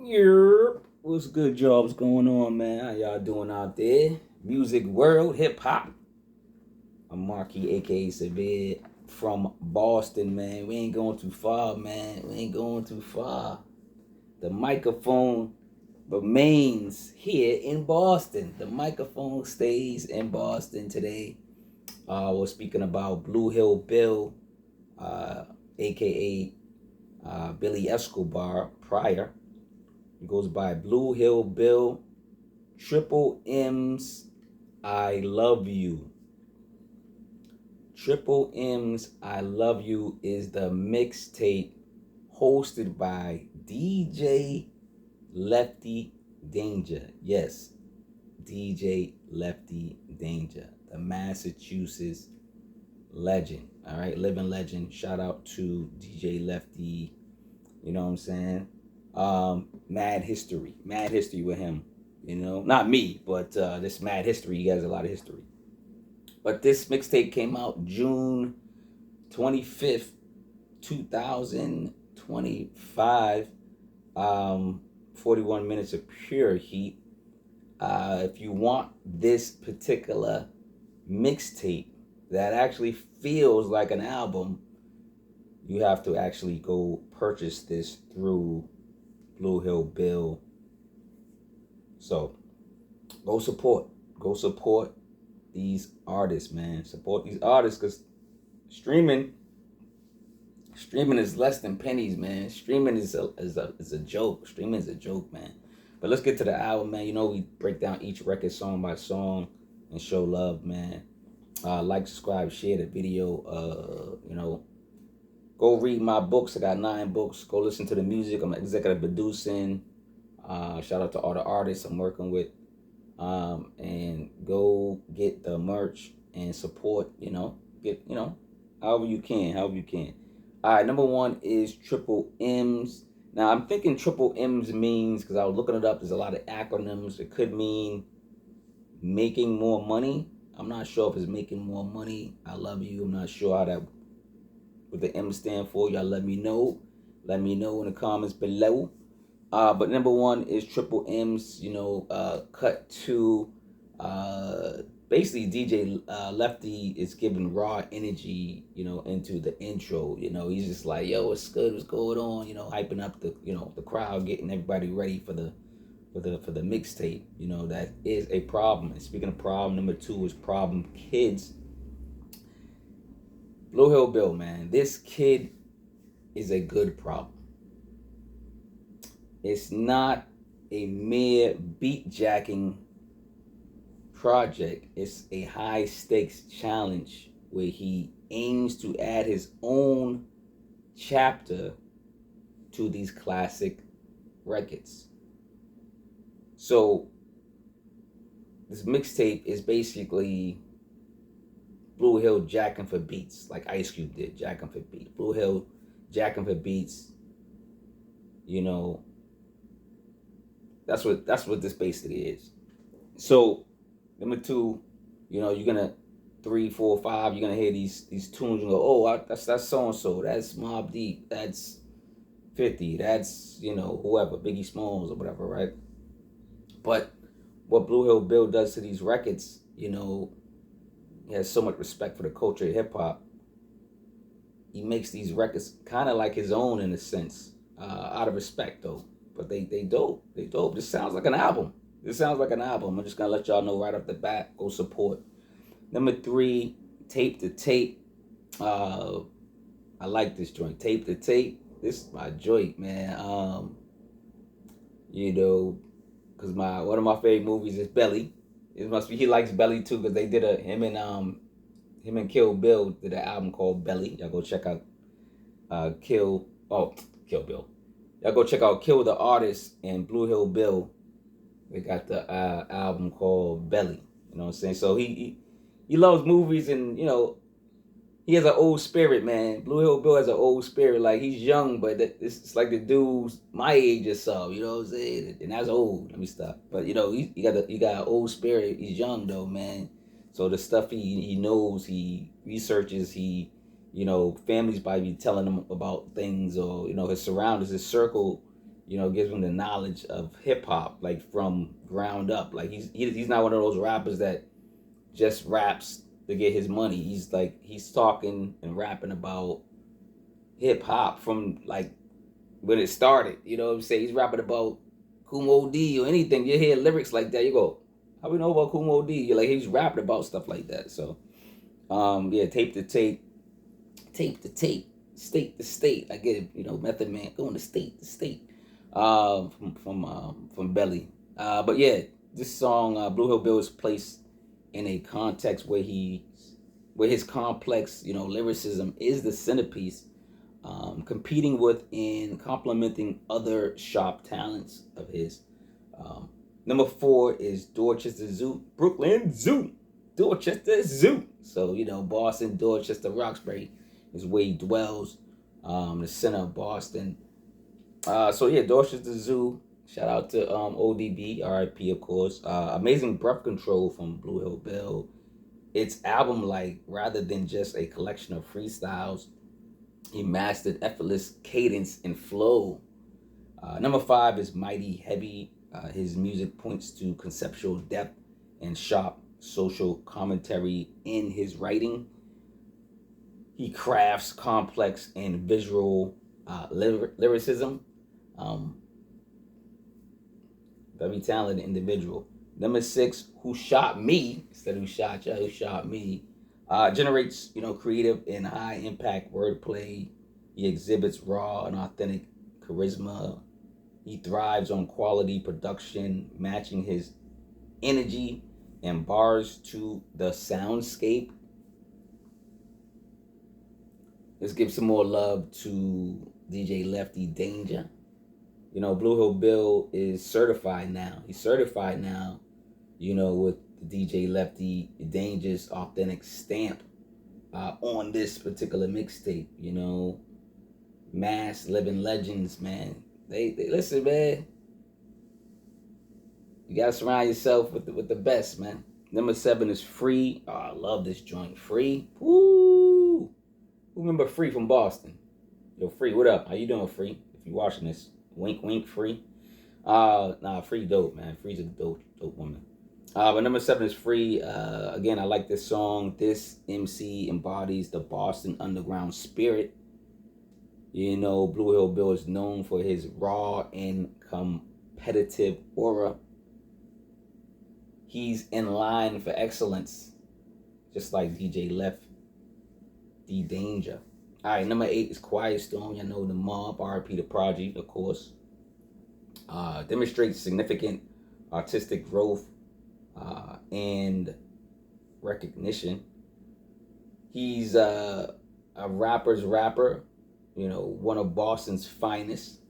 Yerp. What's good, y'all? What's going on, man? How y'all doing out there? Music world, hip hop. I'm Marquis, aka Cevere, from Boston, man. We ain't going too far, man. We ain't going too far. The microphone remains here in Boston. The microphone stays in Boston today. We're speaking about Blue Hill Bill, aka Billy Escobar prior. It goes by Blue Hill Bill, Triple M's I Love You. Triple M's I Love You is the mixtape hosted by DJ Lefty Danger. Yes, DJ Lefty Danger, the Massachusetts legend. All right, living legend. Shout out to DJ Lefty. You know what I'm saying? Mad history with him. You know, not me, but this mad history. He has a lot of history. But this mixtape came out June 25th, 2025. 41 minutes of pure heat. If you want this particular mixtape that actually feels like an album, you have to actually go purchase this through Blue Hill Bill. So go support these artists, man. Support these artists, because streaming is less than pennies, man. Streaming is a joke. Streaming is a joke, man. But let's get to the album, man. You know, we break down each record song by song and show love, man. Like, subscribe, share the video. You know, go read my books. I got 9 books. Go listen to the music. I'm executive producing. Shout out to all the artists I'm working with. And go get the merch and support, however you can. All right, number 1 is Triple M's. Now, I'm thinking Triple M's means, because I was looking it up, there's a lot of acronyms. It could mean making more money. I'm not sure if it's making more money. I love you. I'm not sure how that, what the M stand for. Y'all let me know. Let me know in the comments below. But number 1 is Triple M's, cut to, basically DJ Lefty is giving raw energy, into the intro. He's just like, yo, what's good, what's going on, hyping up the, the crowd, getting everybody ready for the mixtape. That is a problem. And speaking of problem, number 2 is problem kids. Blue Hill Bill, man, this kid is a good problem. It's not a mere beat jacking project. It's a high stakes challenge where he aims to add his own chapter to these classic records. So this mixtape is basically Blue Hill jacking for beats, like Ice Cube did, jacking for beats. Blue Hill jacking for beats. That's what this basically is. So number 2, you're gonna 3, 4, 5, you're gonna hear these tunes and go, oh, that's so and so, that's Mobb Deep, that's 50, that's whoever, Biggie Smalls or whatever, right? But what Blue Hill Bill does to these records, he has so much respect for the culture of hip hop. He makes these records kind of like his own in a sense, out of respect though. But they dope. They dope. This sounds like an album. I'm just gonna let y'all know right off the bat. Go support. Number 3, Tape to Tape. I like this joint. Tape to Tape. This is my joint, man. Cause one of my favorite movies is Belly. It must be he likes Belly too, because they did him and Kill Bill did an album called Belly. Y'all go check out Kill Bill. Y'all go check out Kill the Artist and Blue Hill Bill. They got the album called Belly. You know what I'm saying? So he loves movies, and he has an old spirit, man. Blue Hill Bill has an old spirit. Like, he's young, but it's like the dude's my age or so. You know what I'm saying? And that's old. Let me stop. But he got an old spirit. He's young though, man. So the stuff he knows, he researches, families probably be telling him about things, or his surroundings, his circle You know, gives him the knowledge of hip hop, like from ground up. Like he's not one of those rappers that just raps to get his money. He's talking and rapping about hip hop from like when it started. You know what I'm saying? He's rapping about Kumo D or anything. You hear lyrics like that, you go, how we know about Kumo D? You're like, he's rapping about stuff like that. So yeah, tape to tape, tape to tape, state to state. I get it, you know, Method Man going to state to state. From Belly. But yeah, this song, Blue Hill Bill, is placed in a context where his complex, you know, lyricism is the centerpiece, competing with and complementing other sharp talents of his. Number 4 is Dorchester Zoo, Brooklyn Zoo, Dorchester Zoo. So, you know, Boston, Dorchester, Roxbury is where he dwells, the center of Boston. So yeah, Dorchester Zoo. Shout out to ODB, RIP, of course. Amazing breath control from Blue Hill Bill. It's album like rather than just a collection of freestyles. He mastered effortless cadence and flow. Number 5 is Mighty Heavy. His music points to conceptual depth and sharp social commentary in his writing. He crafts complex and visual lyricism. Very talented individual. Number 6, Who Shot Me, instead of Who Shot Ya, Who Shot Me, generates, you know, creative and high impact wordplay. He exhibits raw and authentic charisma. He thrives on quality production, matching his energy and bars to the soundscape. Let's give some more love to DJ Lefty Danger. You know, Blue Hill Bill is certified now. He's certified now, you know, with the DJ Lefty Danger's authentic stamp on this particular mixtape. You know, mass living legends, man. They listen, man. You gotta surround yourself with the best, man. Number 7 is Free. Oh, I love this joint. Free. Woo! Who remember Free from Boston? Yo, Free, what up? How you doing, Free? If you're watching this, wink, wink, Free. Nah, Free dope, man. Free's a dope woman. But number 7 is Free. Again, I like this song. This MC embodies the Boston underground spirit. You know, Blue Hill Bill is known for his raw and competitive aura. He's in line for excellence, just like DJ Lefty Danger. All right, number 8 is Quiet Storm. Y'all know the mob, RP the Project, of course. Demonstrates significant artistic growth and recognition. He's a rapper's rapper, you know, one of Boston's finest.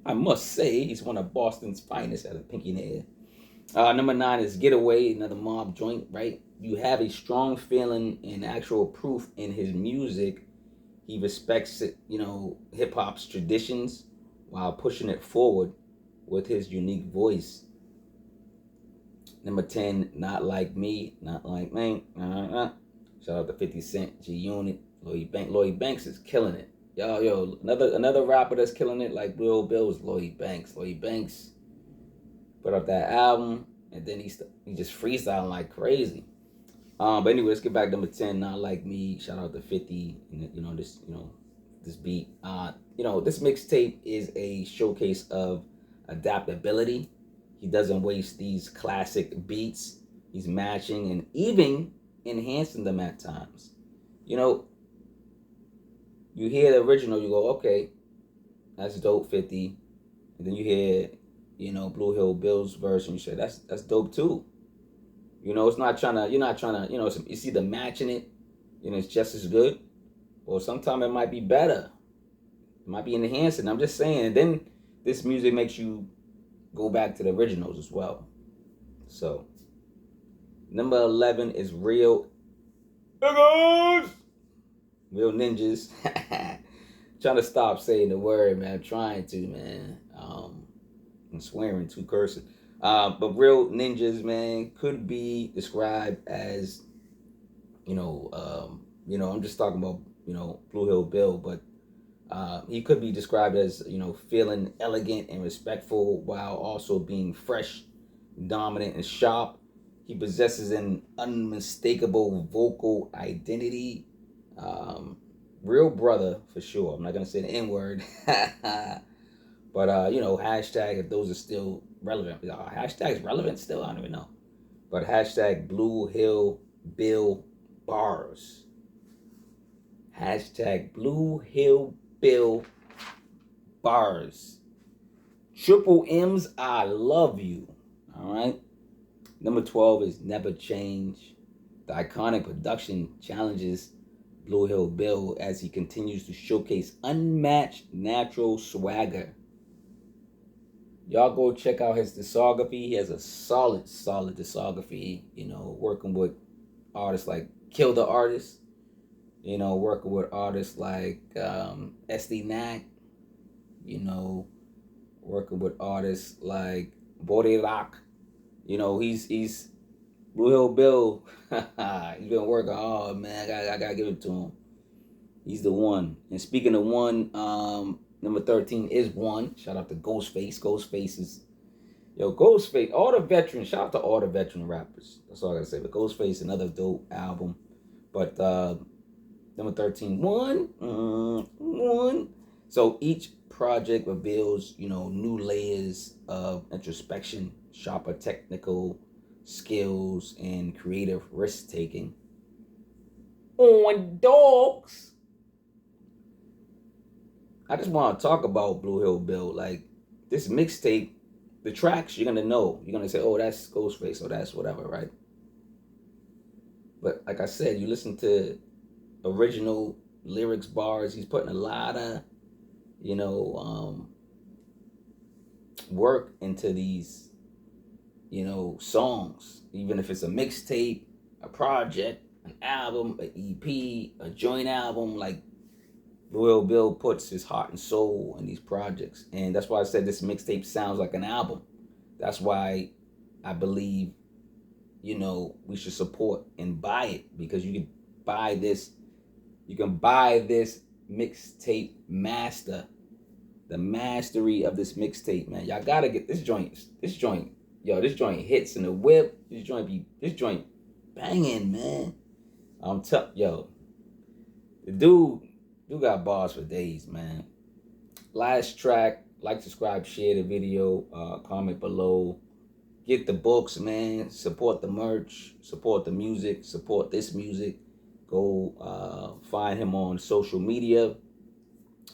I must say, he's one of Boston's finest at a pinky in the air. Number 9 is Getaway, another mob joint, right? You have a strong feeling and actual proof in his music. He respects it, you know, hip hop's traditions while pushing it forward with his unique voice. Number 10, Not Like Me, Not Like Me. Shout out to 50 Cent, G Unit, Lloyd Banks is killing it. Yo, another rapper that's killing it like Blue Bill is Lloyd Banks. Lloyd Banks put up that album, and then he just freestyling like crazy. But anyway, let's get back to number 10, Not Like Me. Shout out to 50, you know, this beat. You know, this mixtape is a showcase of adaptability. He doesn't waste these classic beats. He's matching and even enhancing them at times. You know, you hear the original, you go, okay, that's dope, 50. And then you hear, you know, Blue Hill Bill's version, you say, that's dope too. You know, you're not trying to, you know, it's either matching it, you know, it's just as good, or sometimes it might be better. It might be enhancing. I'm just saying. And then this music makes you go back to the originals as well. So, number 11 is Real Niggas. Real Ninjas. Trying to stop saying the word, man. I'm trying to, man. I'm swearing, too cursing. But Real Ninjas, man, could be described as, you know, I'm just talking about, you know, Blue Hill Bill, but He could be described as, you know, feeling elegant and respectful while also being fresh, dominant, and sharp. He possesses an unmistakable vocal identity. Real brother for sure. I'm not gonna say the N word, but you know, hashtag if those are still relevant. Hashtags relevant still. I don't even know. But hashtag Blue Hill Bill bars. Hashtag Blue Hill Bill bars. Triple M's I love you. All right. Number 12 is Neva Change. The iconic production challenges Blue Hill Bill as he continues to showcase unmatched natural swagger. Y'all go check out his discography. He has a solid discography, you know, working with artists like Kill the Artist, you know, working with artists like SD Knack, you know, working with artists like Body Rock. You know, he's Blue Hill Bill. He's been working hard, man. I gotta give it to him. He's the one. And speaking of one, number 13 is one. Shout out to Ghostface. Ghostface is, yo, Ghostface. All the veterans. Shout out to all the veteran rappers. That's all I gotta say. But Ghostface, another dope album. But number 13, one. So each project reveals, you know, new layers of introspection, sharper technical skills, and creative risk taking. On dogs. I just want to talk about Blue Hill Bill. Like, this mixtape, the tracks you're gonna know. You're gonna say, oh, that's Ghostface, or that's whatever, right? But like I said, you listen to original lyrics, bars. He's putting a lot of, you know, work into these, you know, songs. Even if it's a mixtape, a project, an album, an EP, a joint album, like Blue Hill Bill puts his heart and soul in these projects. And that's why I said this mixtape sounds like an album. That's why I believe, you know, we should support and buy it, because you can buy this. You can buy this mixtape master. The mastery of this mixtape, man. Y'all gotta get this joint. This joint hits in the whip. This joint banging, man. I'm yo, the dude got bars for days, man. Last track, like, subscribe, share the video, comment below. Get the books, man. Support the merch, support the music, support this music. Go find him on social media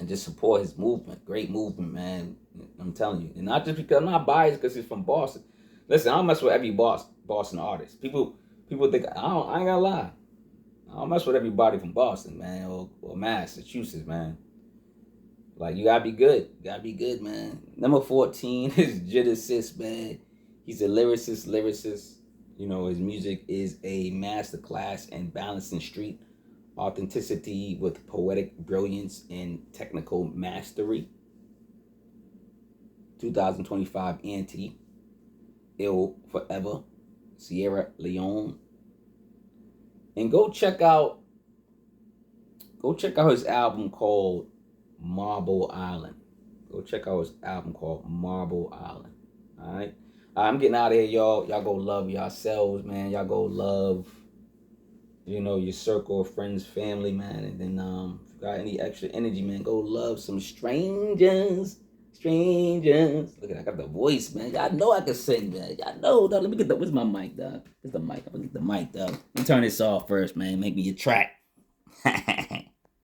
and just support his movement. Great movement, man. I'm telling you. And not just because I'm not biased because he's from Boston. Listen, I don't mess with every Boston artist. People think I ain't gonna lie. I don't mess with everybody from Boston, man, or Massachusetts, man. Like, you gotta be good. You gotta be good, man. Number 14 is Genesis, man. He's a lyricist. You know, his music is a masterclass in balancing street authenticity with poetic brilliance and technical mastery. 2025 Auntie, Ill Forever, Sierra Leone. And go check out his album called Marble Island. Go check out his album called Marble Island. All right. I'm getting out of here, y'all. Y'all go love yourselves, man. Y'all go love, you know, your circle of friends, family, man. And then if you got any extra energy, man, go love some strangers. Look at, I got the voice, man. Y'all know I can sing, man. Y'all know, dog. Let me get where's my mic, dog? Where's the mic? I'm gonna get the mic, dog. Let me turn this off first, man. Make me a track.